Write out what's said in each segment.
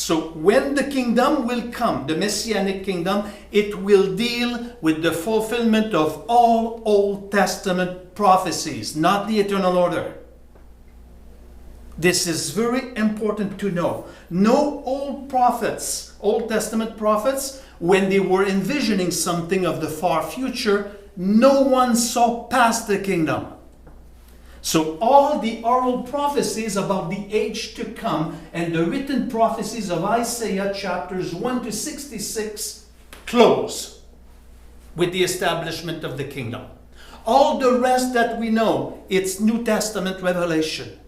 So when the kingdom will come, the Messianic kingdom, it will deal with the fulfillment of all Old Testament prophecies, not the eternal order. This is very important to know. No old prophets, Old Testament prophets, when they were envisioning something of the far future, no one saw past the kingdom. So all the oral prophecies about the age to come and the written prophecies of Isaiah chapters 1 to 66 close with the establishment of the kingdom. All the rest that we know, it's New Testament revelation.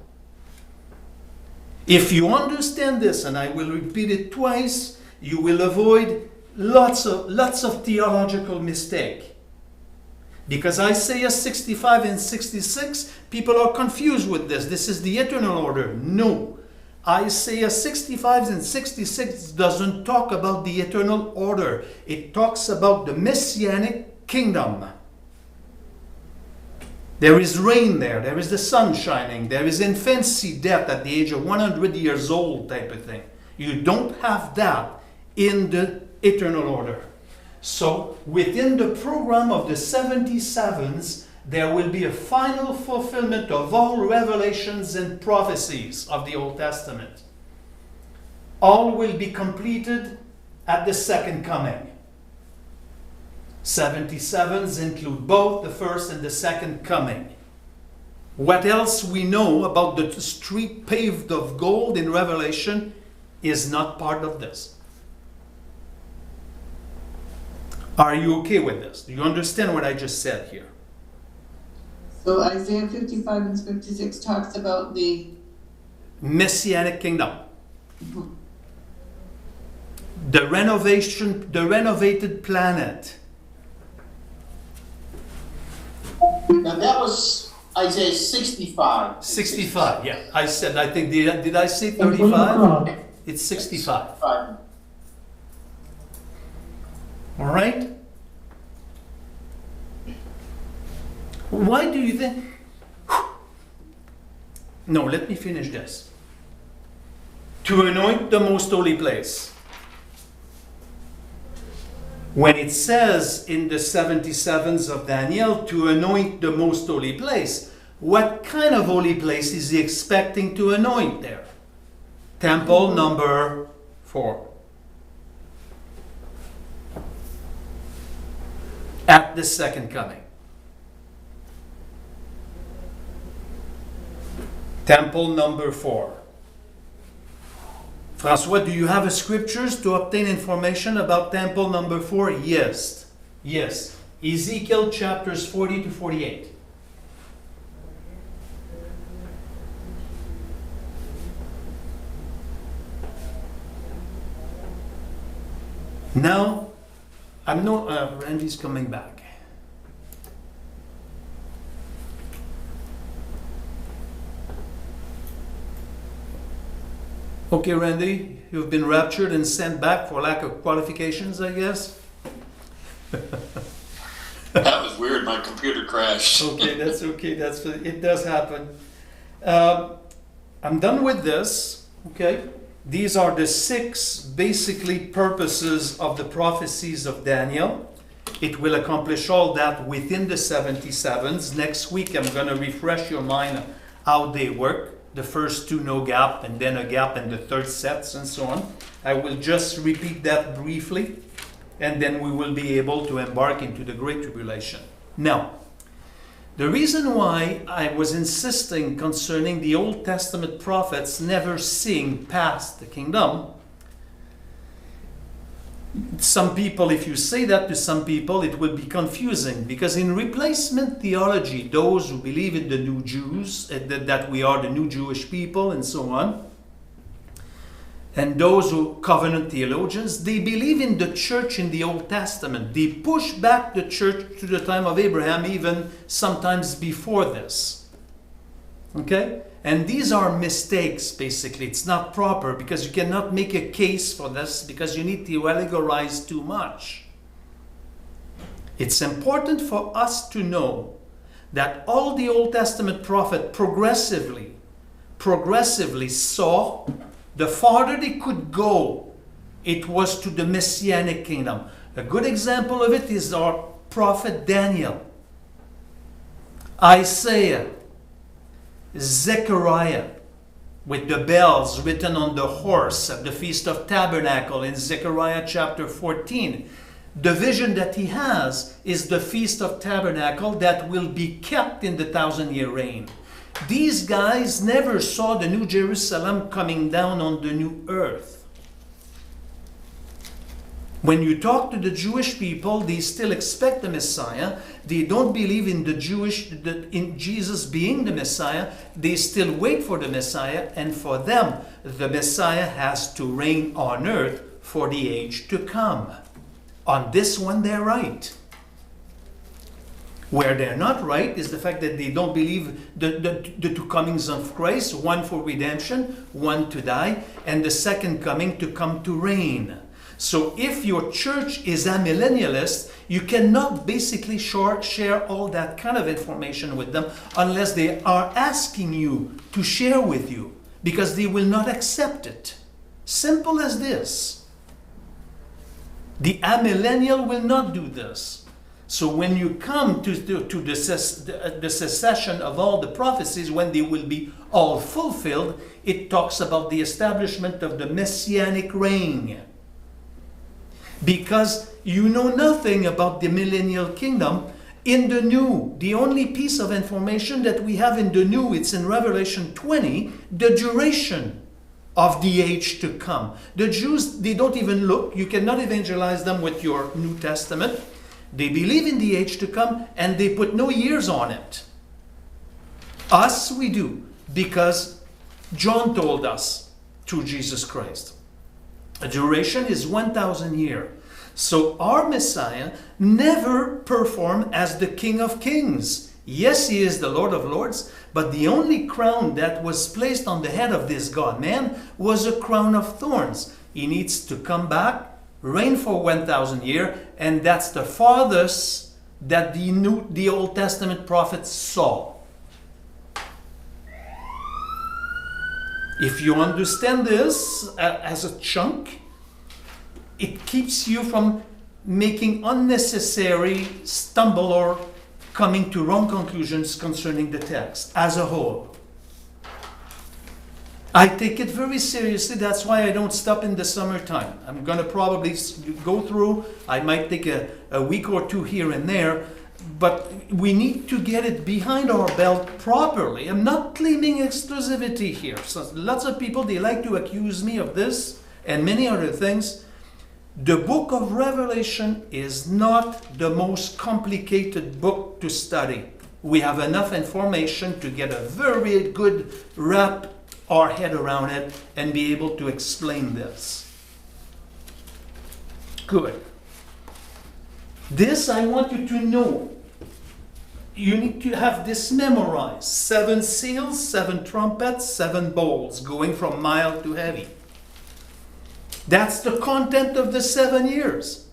If you understand this, and I will repeat it twice, you will avoid lots of theological mistake. Because Isaiah 65 and 66, people are confused with this. This is the eternal order. No. Isaiah 65 and 66 doesn't talk about the eternal order. It talks about the Messianic kingdom. There is rain there. There is the sun shining. There is infancy death at the age of 100 years old type of thing. You don't have that in the eternal order. So within the program of the 77s, there will be a final fulfillment of all revelations and prophecies of the Old Testament. All will be completed at the second coming. 77s include both the first and the second coming. What else we know about the street paved of gold in Revelation is not part of this. Are you okay with this? Do you understand what I just said here? So Isaiah 55 and 56 talks about the Messianic kingdom. The renovated planet. Now that was Isaiah 65. 65, yeah. I think, did I say 35? It's 65. 65. All right? Why do you think? No, let me finish this. To anoint the most holy place. When it says in the 77s of Daniel to anoint the most holy place, what kind of holy place is he expecting to anoint there? Temple number 4. At the second coming. Temple number 4. François, do you have a scriptures to obtain information about temple number 4? Yes. Yes. Ezekiel chapters 40 to 48. Now, Randy's coming back. Okay, Randy, you've been raptured and sent back for lack of qualifications, I guess? That was weird. My computer crashed. Okay. It does happen. I'm done with this. Okay. These are the 6 basically purposes of the prophecies of Daniel. It will accomplish all that within the 77s. Next week I'm going to refresh your mind how they work. The first 2 no gap, and then a gap in the third sets, and so on. I will just repeat that briefly, and then we will be able to embark into the Great Tribulation. Now, the reason why I was insisting concerning the Old Testament prophets never seeing past the kingdom, some people, if you say that to some people, it will be confusing, because in replacement theology, those who believe in the new Jews, that we are the new Jewish people and so on, and those who covenant theologians, they believe in the church in the Old Testament. They push back the church to the time of Abraham, even sometimes before this. Okay? And these are mistakes, basically. It's not proper, because you cannot make a case for this, because you need to allegorize too much. It's important for us to know that all the Old Testament prophets progressively saw The farther they could go, it was to the Messianic kingdom. A good example of it is our prophet Daniel, Isaiah, Zechariah, with the bells written on the horse at the Feast of Tabernacle in Zechariah chapter 14. The vision that he has is the Feast of Tabernacle that will be kept in the 1,000-year reign. These guys never saw the New Jerusalem coming down on the new earth. When you talk to the Jewish people, they still expect the Messiah. They don't believe in in Jesus being the Messiah. They still wait for the Messiah, and for them, the Messiah has to reign on earth for the age to come. On this one, they're right. Where they're not right is the fact that they don't believe the two comings of Christ, one for redemption, one to die, and the second coming to come to reign. So if your church is amillennialist, you cannot basically share all that kind of information with them unless they are asking you to share with you, because they will not accept it. Simple as this. The amillennial will not do this. So when you come to the cessation of all the prophecies, when they will be all fulfilled, it talks about the establishment of the Messianic reign. Because you know nothing about the millennial kingdom. In the new, the only piece of information that we have in the new, it's in Revelation 20, the duration of the age to come. The Jews, they don't even look. You cannot evangelize them with your New Testament. They believe in the age to come, and they put no years on it. Us, we do, because John told us through Jesus Christ. A duration is 1,000 years. So our Messiah never performed as the King of Kings. Yes, he is the Lord of Lords, but the only crown that was placed on the head of this God-man was a crown of thorns. He needs to come back, reign for 1,000 years, and that's the farthest that the Old Testament prophets saw. If you understand this as a chunk, it keeps you from making unnecessary stumble or coming to wrong conclusions concerning the text as a whole. I take it very seriously. That's why I don't stop in the summertime. I'm going to probably go through. I might take a week or two here and there, but we need to get it behind our belt properly. I'm not claiming exclusivity here. So lots of people, they like to accuse me of this and many other things. The book of Revelation is not the most complicated book to study. We have enough information to get a very good wrap our head around it and be able to explain this. Good. This I want you to know. You need to have this memorized. 7 seals, 7 trumpets, 7 bowls, going from mild to heavy. That's the content of the 7 years.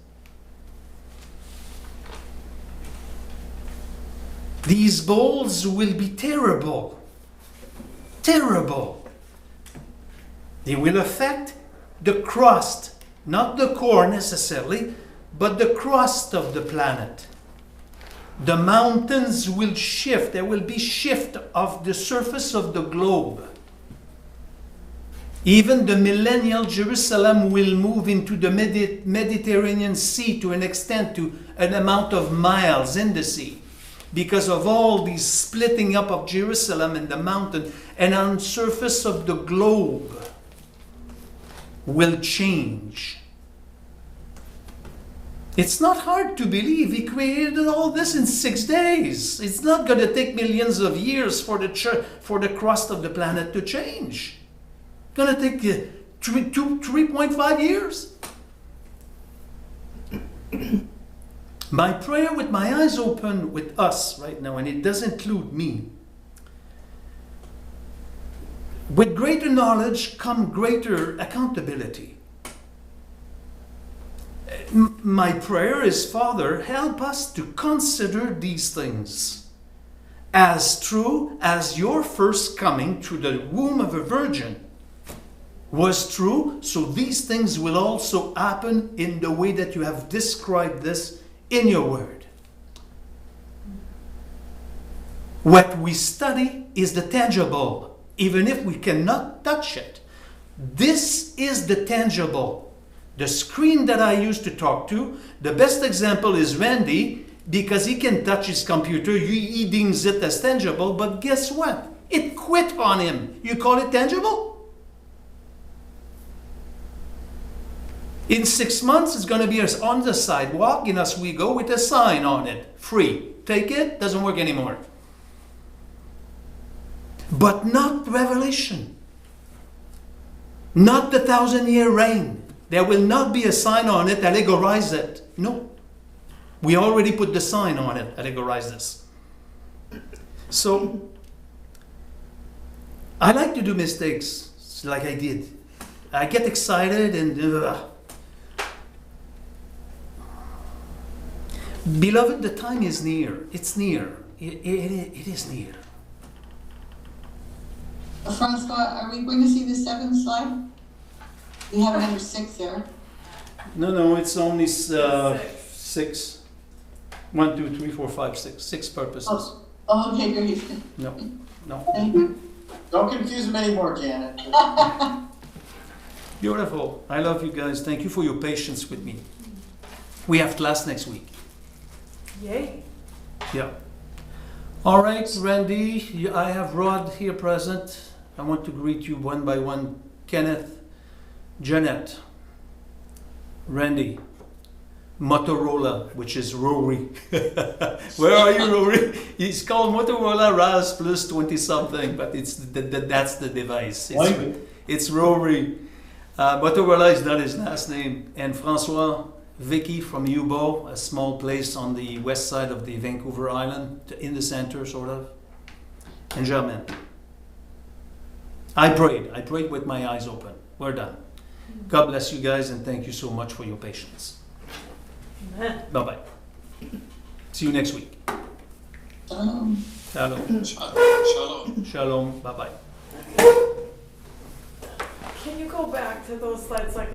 These bowls will be terrible. Terrible. They will affect the crust, not the core necessarily, but the crust of the planet. The mountains will shift. There will be shift of the surface of the globe. Even the millennial Jerusalem will move into the Mediterranean Sea to an extent, to an amount of miles in the sea, because of all these splitting up of Jerusalem and the mountain, and on the surface of the globe will change. It's not hard to believe. He created all this in 6 days. It's not going to take millions of years for the crust of the planet to change. It's going to take 3.5 years. My prayer with my eyes open with us right now, and it does include me. With greater knowledge come greater accountability. My prayer is, Father, help us to consider these things as true as your first coming through the womb of a virgin was true, so these things will also happen in the way that you have described this in your word. What we study is the tangible, even if we cannot touch it. This is the tangible. The screen that I used to talk to, the best example is Randy, because he can touch his computer, he deems it as tangible, but guess what? It quit on him. You call it tangible? In 6 months, it's going to be on the sidewalk in Oswego with a sign on it. Free. Take it, doesn't work anymore. But not Revelation. Not the 1,000-year reign. There will not be a sign on it, allegorize it. No. We already put the sign on it, allegorize this. So, I like to do mistakes like I did. I get excited and... Beloved, the time is near. It's near. It is near. Francois, are we going to see the seventh slide? We have number 6 there. No, it's only 6. 1, 2, 3, 4, 5, 6. 6 purposes. Oh, okay, great. No. Thank you. Don't confuse them anymore, Janet. Beautiful. I love you guys. Thank you for your patience with me. We have class next week. Yay. Yeah. All right, Randy, I have Rod here present. I want to greet you one by one. Kenneth, Jeanette, Randy, Motorola, which is Rory. Where are you, Rory? He's called Motorola RAS plus 20 something, but that's the device. It's Rory. Motorola is not his last name. And Francois, Vicky from Yubo, a small place on the west side of the Vancouver Island, in the center, sort of. And Germain. I prayed with my eyes open. We're done. God bless you guys, and thank you so much for your patience. Amen. Bye-bye. See you next week. Shalom. Shalom. Shalom. Shalom. Bye-bye. Can you go back to those slides like